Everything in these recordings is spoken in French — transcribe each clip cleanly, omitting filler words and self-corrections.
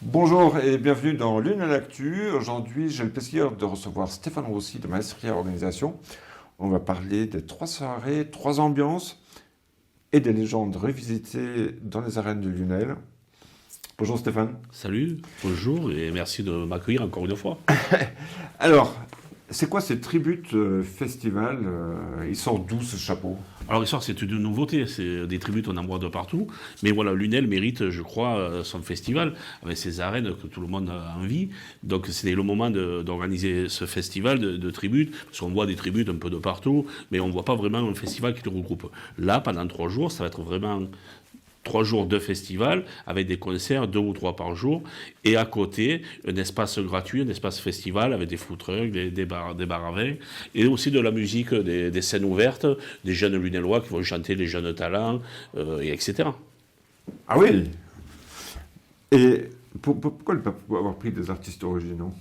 Bonjour et bienvenue dans Lune à l'actu. Aujourd'hui, j'ai le plaisir de recevoir Stéphane Rossi de Maestria Organisation. On va parler des 3 soirées, 3 ambiances et des légendes revisitées dans les arènes de Lunel. Bonjour Stéphane. Salut, bonjour et merci de m'accueillir encore une fois. Alors, c'est quoi ces tributes festival Il sort d'où ce chapeau? Alors l'histoire c'est une nouveauté, c'est des tributes on en voit de partout, mais voilà, Lunel mérite je crois son festival avec ses arènes que tout le monde a envie, donc c'était le moment d'organiser ce festival de tributes, parce qu'on voit des tributes un peu de partout, mais on ne voit pas vraiment un festival qui le regroupe. Là, pendant 3 jours, ça va être vraiment 3 jours de festival avec des concerts 2 ou 3 par jour et à côté un espace gratuit, un espace festival avec des food trucks, des bars à vin et aussi de la musique, des scènes ouvertes, des jeunes lunélois qui vont chanter les jeunes talents et etc. Ah oui. Et pourquoi ne pas avoir pris des artistes originaux?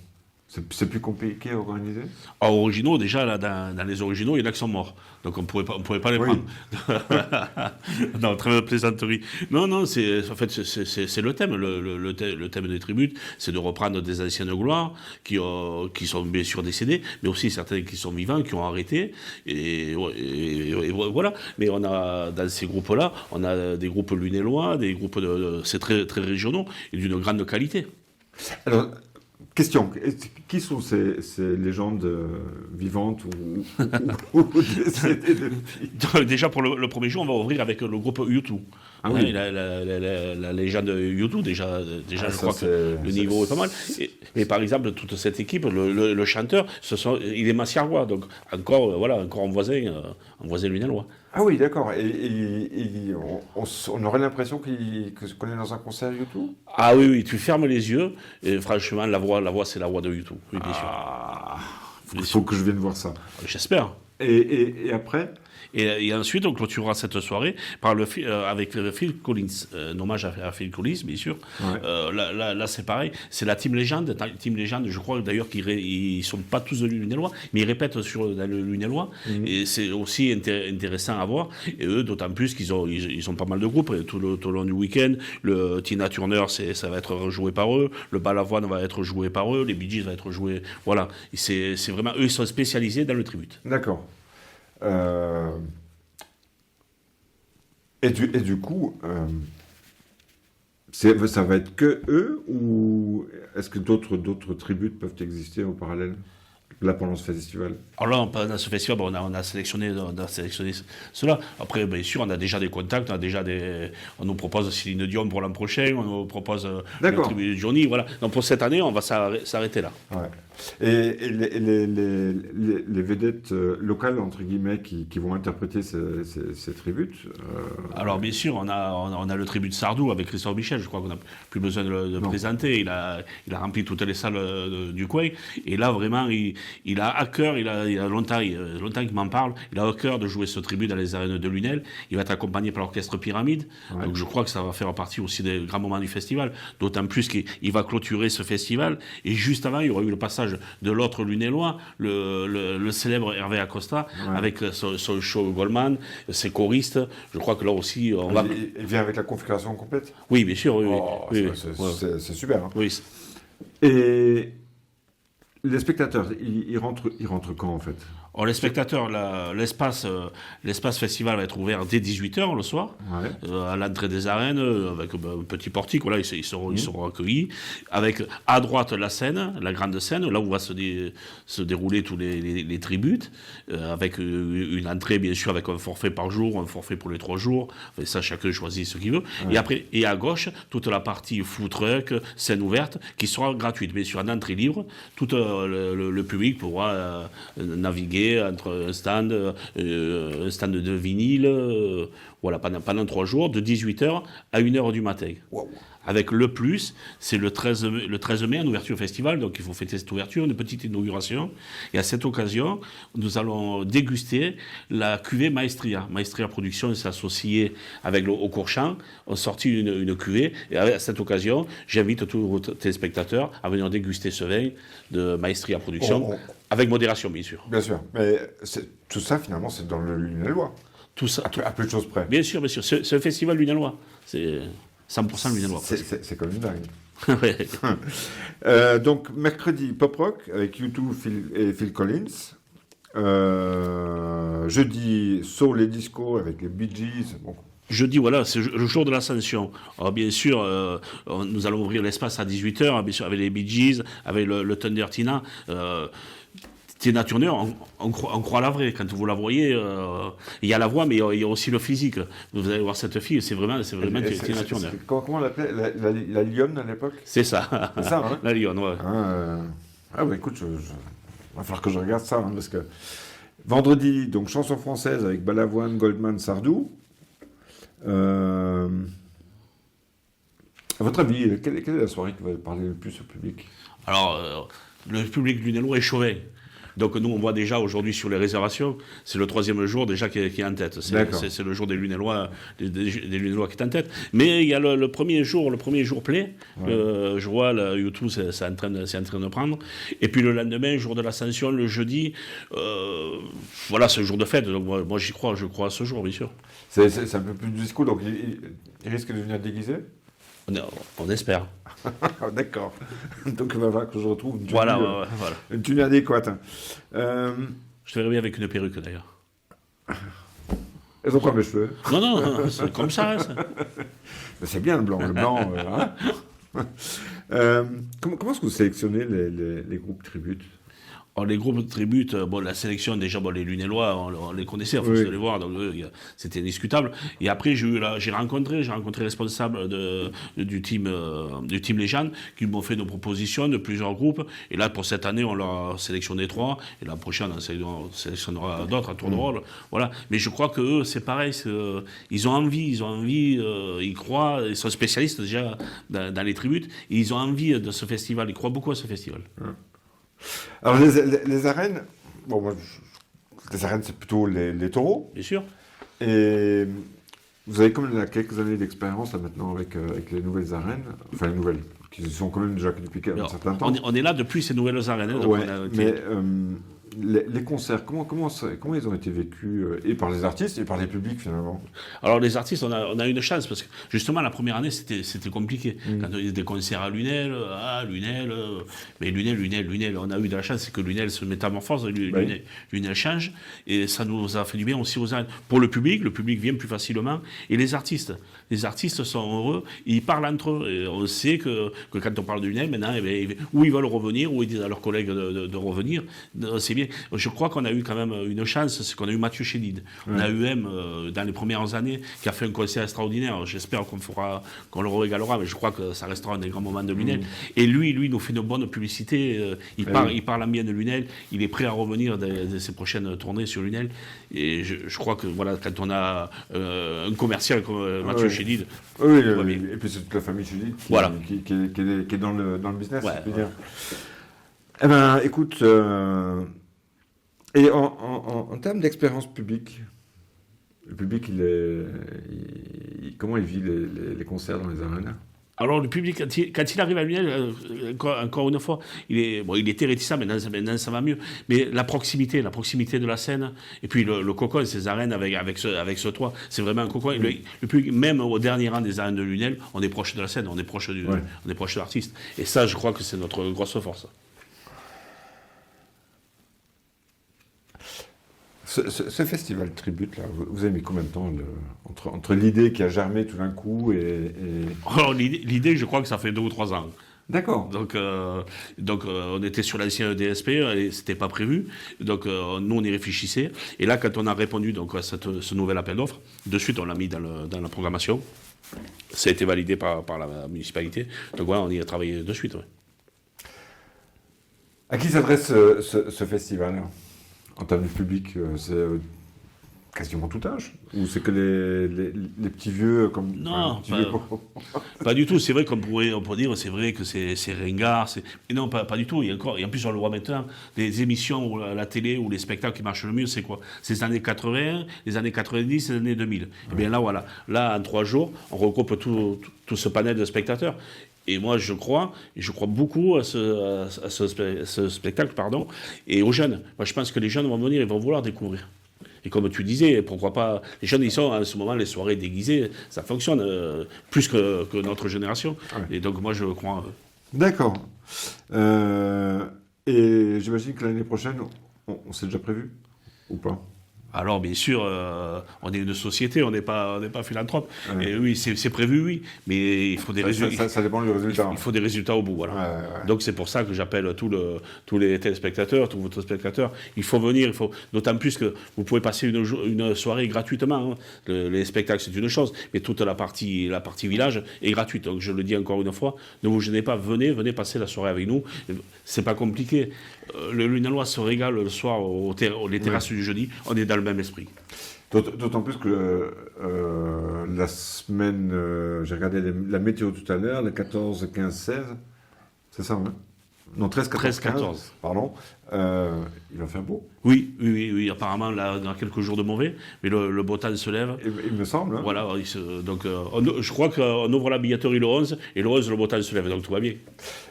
C'est plus compliqué à organiser? En originaux, déjà, là, dans les originaux, il y en a qui sont morts. Donc, on pouvait pas les Oui. prendre. Non, très plaisanterie. Non, non, en fait, c'est le thème. Le thème des tributes, c'est de reprendre des anciennes gloires qui sont bien sûr décédés, mais aussi certains qui sont vivants, qui ont arrêté. Et voilà. Mais on a, dans ces groupes-là, on a des groupes lunélois, des groupes c'est très, très régionaux et d'une grande qualité. Alors, question, qui sont ces légendes vivantes ou décédées depuis? Donc, déjà, pour le premier jour, on va ouvrir avec le groupe U2. Ah oui. La légende U2, déjà Ah, je ça, crois que le niveau est pas mal. Et par exemple, toute cette équipe, le chanteur, il est massiarrois, donc encore, voilà, encore un voisin lunélois. Ah oui, d'accord. On aurait l'impression qu'on est dans un concert YouTube? Ah oui, oui, tu fermes les yeux, et franchement, la voix c'est la voix de U2, oui, bien sûr. Ah, Bien il sûr. faut que je vienne voir ça. J'espère. Et après? Et ensuite, on clôturera cette soirée avec Phil Collins, un hommage à Phil Collins, bien sûr. Ouais. Là, c'est pareil. C'est la Team Légende. Team Légende, je crois d'ailleurs qu'ils sont pas tous de Lunélois, mais ils répètent dans le Lunélois. Et c'est aussi intéressant à voir. Et eux, d'autant plus qu'ils ont pas mal de groupes. Et tout le long du week-end, le Tina Turner, ça va être joué par eux. Le Balavoine va être joué par eux. Les Bee Gees va être joué. Voilà. C'est vraiment, eux, ils sont spécialisés dans le tribute. D'accord. Euh, et du coup, ça va être que eux ou est-ce que d'autres tributes peuvent exister en parallèle là pendant ce festival? Alors là, pendant ce festival, bon, on a sélectionné cela. Après, bien sûr, on a déjà des contacts, on nous propose Céline Dion pour l'an prochain, on nous propose le D'accord. tribu de Johnny, voilà. Donc pour cette année, on va s'arrêter là. Ouais. Et les vedettes locales, entre guillemets, qui vont interpréter ces tributes. Alors bien sûr, on a le tribut de Sardou avec Christophe Michel, je crois qu'on n'a plus besoin de le Non. présenter. Il a rempli toutes les salles du coin. Et là, vraiment, il a à cœur, il a longtemps qu'il m'en parle, il a à cœur de jouer ce tribut dans les arènes de Lunel. Il va être accompagné par l'orchestre Pyramide. Ouais. Donc je crois que ça va faire partie aussi des grands moments du festival. D'autant plus qu'il va clôturer ce festival. Et juste avant, il y aura eu le passage de l'autre Lunélois, le célèbre Hervé Acosta, Ouais. avec son show Goldman, ses choristes. Je crois que là aussi, on va... Il vient avec la configuration complète? Oui, bien sûr, oui, oui. Oh, Oui, c'est super. Hein. oui. Et les spectateurs, ils rentrent quand en fait? Alors, les spectateurs, l'espace festival va être ouvert dès 18h le soir, Ouais. à l'entrée des arènes, avec un petit portique, voilà, ils seront accueillis. Avec à droite la scène, la grande scène, là où va se dérouler tous les tributes, avec une entrée, bien sûr, avec un forfait par jour, un forfait pour les 3 jours. Enfin, ça, chacun choisit ce qu'il veut. Ouais. Et après, et à gauche, toute la partie food truck, scène ouverte, qui sera gratuite, bien sûr, en entrée libre. Tout le public pourra naviguer entre un stand de vinyle, voilà, pendant 3 jours, de 18h à 1h du matin. Wow. Avec le plus, c'est le 13 mai, en ouverture au festival, donc il faut fêter cette ouverture, une petite inauguration. Et à cette occasion, nous allons déguster la cuvée Maestria. Maestria Production s'est associée avec le Haut-Courchamp, ont sorti une cuvée. Et à cette occasion, j'invite tous vos téléspectateurs à venir déguster ce vin de Maestria Production, avec modération, bien sûr. Bien sûr. Mais tout ça, finalement, c'est dans le Lunélois. Tout ça, À peu de choses près. bien sûr, bien sûr. C'est un festival lunélois. C'est 100% lunélois. C'est quand même dingue. Ouais. Donc, mercredi, pop rock avec U2 et Phil Collins. Jeudi, soul et disco avec les Bee Gees. Bon. Jeudi, voilà, c'est le jour de l'ascension. Alors, bien sûr, nous allons ouvrir l'espace à 18h, bien sûr, avec les Bee Gees, avec le Thunder Tina. Tina Turner, on croit la vraie. Quand vous la voyez, il y a la voix, mais il y a aussi le physique. Vous allez voir cette fille, c'est vraiment Tina Turner. Comment on l'appelait la lionne à l'époque? C'est ça. C'est ça, hein? La lionne, ouais. Bah écoute, il va falloir que je regarde ça, hein, parce que vendredi, donc chanson française avec Balavoine, Goldman, Sardou. À votre avis, quelle est la soirée qui va parler le plus au public? Alors, le public lunellois est chauvin. Donc nous, on voit déjà aujourd'hui sur les réservations, c'est le 3e jour déjà qui est en tête. C'est le jour des Lunellois, des Lunellois qui est en tête. Mais il y a le premier jour plaît. Ouais. Je vois YouTube, c'est en train de prendre. Et puis le lendemain, jour de l'Ascension, le jeudi, voilà, c'est le jour de fête. Donc moi j'y crois, je crois à ce jour, bien sûr. C'est un peu plus du discours, donc il risque de venir déguisé? On espère. D'accord. Donc il va falloir que je retrouve une tenue, voilà. Une tenue adéquate. Je te verrai bien avec une perruque d'ailleurs. Elles ont quoi mes cheveux? Non, c'est comme ça. C'est bien le blanc. Hein. Comment est-ce que vous sélectionnez les groupes tributes? Alors, les groupes de tributes, la sélection, déjà, les Lunellois, on les connaissait, à force de les voir, donc c'était indiscutable. Et après, j'ai rencontré les responsables du team Légende, qui m'ont fait nos propositions de plusieurs groupes. Et là, pour cette année, on leur a sélectionné 3, et la prochaine, on sélectionnera d'autres à tour de rôle. Voilà. Mais je crois qu'eux, c'est pareil, ils ont envie, ils croient, ils sont spécialistes déjà dans les tributes, et ils ont envie de ce festival, ils croient beaucoup à ce festival. Alors les arènes, les arènes c'est plutôt les taureaux. Bien sûr. Et vous avez quand même quelques années d'expérience là maintenant avec les nouvelles arènes, enfin les nouvelles, qui sont quand même déjà depuis un certain temps. On est là depuis ces nouvelles arènes. Donc ouais, mais les concerts, comment ils ont été vécus, et par les artistes et par les publics finalement? Alors les artistes, on a une chance, parce que justement la première année c'était compliqué. Quand il y a des concerts à Lunel, mais Lunel, on a eu de la chance, c'est que Lunel se métamorphose, Lunel change, et ça nous a fait du bien aussi aux arènes. Pour le public vient plus facilement, et les artistes sont heureux, ils parlent entre eux, et on sait que quand on parle de Lunel, maintenant, où ils veulent revenir, où ils disent à leurs collègues de revenir, c'est bien. Je crois qu'on a eu quand même une chance, c'est qu'on a eu Mathieu Chédid. On a eu dans les premières années, qui a fait un concert extraordinaire. J'espère qu'on le régalera, mais je crois que ça restera un des grands moments de Lunel. Et lui nous fait une bonne publicité. Il parle en bien de Lunel. Il est prêt à revenir de ses prochaines tournées sur Lunel. Et je crois que quand on a un commercial comme Mathieu Chédid, et puis c'est toute la famille Chédid qui est dans le business, je peux dire. Eh ben, écoute, et en termes d'expérience publique, le public, comment il vit les concerts dans les arènes? Alors le public, quand il arrive à Lunel, encore une fois, il était réticent, maintenant ça va mieux. Mais la proximité de la scène, et puis le cocon, ces arènes avec ce toit, c'est vraiment un cocon. Le public, même au dernier rang des arènes de Lunel, on est proche de la scène, on est proche de l'artiste. Et ça, je crois que c'est notre grosse force. Ce festival tribute, là, vous avez mis combien de temps entre l'idée qui a germé tout d'un coup et... Alors, l'idée, je crois que ça fait 2 ou 3 ans. D'accord. Donc, on était sur l'ancien DSP, c'était pas prévu. Donc, nous, on y réfléchissait. Et là, quand on a répondu donc, à ce nouvel appel d'offres, de suite, on l'a mis dans la programmation. Ça a été validé par la municipalité. Donc, voilà, on y a travaillé de suite. Ouais. À qui s'adresse ce festival ? En termes de public, c'est quasiment tout âge? Ou c'est que les petits vieux comme... Non, pas du tout. C'est vrai qu'on pourrait dire, c'est vrai que c'est ringard. Mais non, pas du tout. Et en plus, on le voit maintenant, les émissions à la télé ou les spectacles qui marchent le mieux, c'est quoi? C'est les années 80, les années 90, les années 2000. Et bien là, voilà. Là, en 3 jours, on regroupe tout ce panel de spectateurs. Et moi, je crois beaucoup à ce spectacle, et aux jeunes. Moi, je pense que les jeunes vont venir, ils vont vouloir découvrir. Et comme tu disais, pourquoi pas, les jeunes, ils sont en ce moment, les soirées déguisées, ça fonctionne plus que notre génération. Ouais. Et donc moi, je crois... D'accord. Et j'imagine que l'année prochaine, on s'est déjà prévu ou pas? Alors, bien sûr, on est une société, on n'est pas philanthrope. Ouais. Et oui, c'est prévu, oui. Mais il faut des résultats. Ça dépend du résultat. Il faut des résultats au bout, voilà. Ouais. Donc c'est pour ça que j'appelle tous les téléspectateurs, tous vos spectateurs. Il faut venir, d'autant plus que vous pouvez passer une soirée gratuitement. Hein. Les spectacles, c'est une chose, mais toute la partie village est gratuite. Donc je le dis encore une fois, ne vous gênez pas, venez passer la soirée avec nous. C'est pas compliqué. Le Lunalois se régale le soir les terrasses du jeudi. On est dans le même esprit. D'autant plus que la semaine, j'ai regardé la météo tout à l'heure, le 14, 15, 16, c'est ça, hein? Non, 13, 14, 15, pardon, il va faire beau. Oui, apparemment, là, dans quelques jours de mauvais, mais le beau temps se lève. Il me semble. Hein. Voilà, donc je crois qu'on ouvre la billetterie le 11, et le 11, le beau temps se lève, donc tout va bien.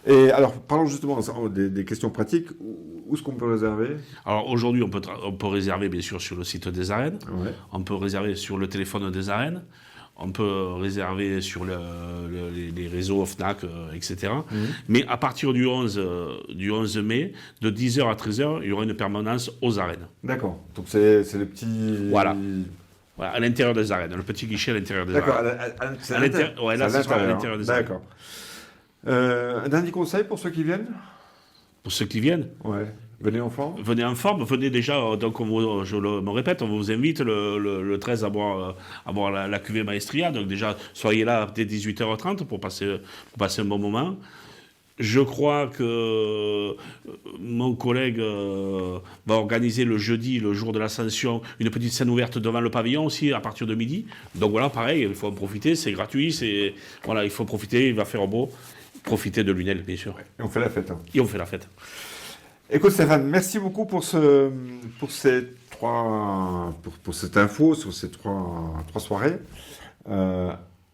Et alors, parlons justement des questions pratiques. Où est-ce qu'on peut réserver? Alors aujourd'hui, on peut réserver, bien sûr, sur le site des arènes. Ouais. On peut réserver sur le téléphone des arènes. On peut réserver sur les réseaux Fnac, etc. Mais à partir du 11 mai, de 10h à 13h, il y aura une permanence aux arènes. D'accord. Donc c'est le petit... Voilà, à l'intérieur des arènes, le petit guichet à l'intérieur des arènes. D'accord, c'est à l'intérieur. Ouais, là, c'est à l'intérieur des arènes. D'accord. Un dernier conseil pour ceux qui viennent? Pour ceux qui viennent, Ouais. Venez en forme. venez en forme, venez déjà, donc je me répète, on vous invite le 13 à boire la cuvée Maestria, donc déjà soyez là dès 18h30 pour passer un bon moment. Je crois que mon collègue va organiser le jeudi, le jour de l'Ascension, une petite scène ouverte devant le pavillon aussi à partir de midi. Donc voilà, pareil, il faut en profiter, c'est gratuit, voilà, il faut profiter, il va faire beau, profiter de Lunel, bien sûr. Et on fait la fête. Hein. Et on fait la fête. Écoute Stéphane, merci beaucoup pour cette info sur ces trois soirées.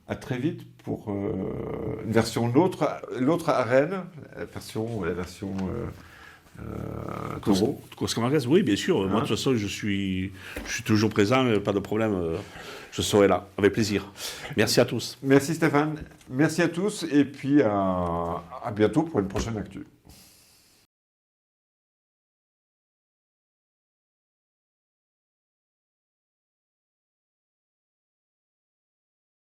À très vite pour une version l'autre arène, la version Taureau. Oui, bien sûr. Moi, de toute façon, je suis toujours présent, pas de problème. Je serai là, avec plaisir. Merci à tous. Merci Stéphane, merci à tous et puis à bientôt pour une prochaine actu.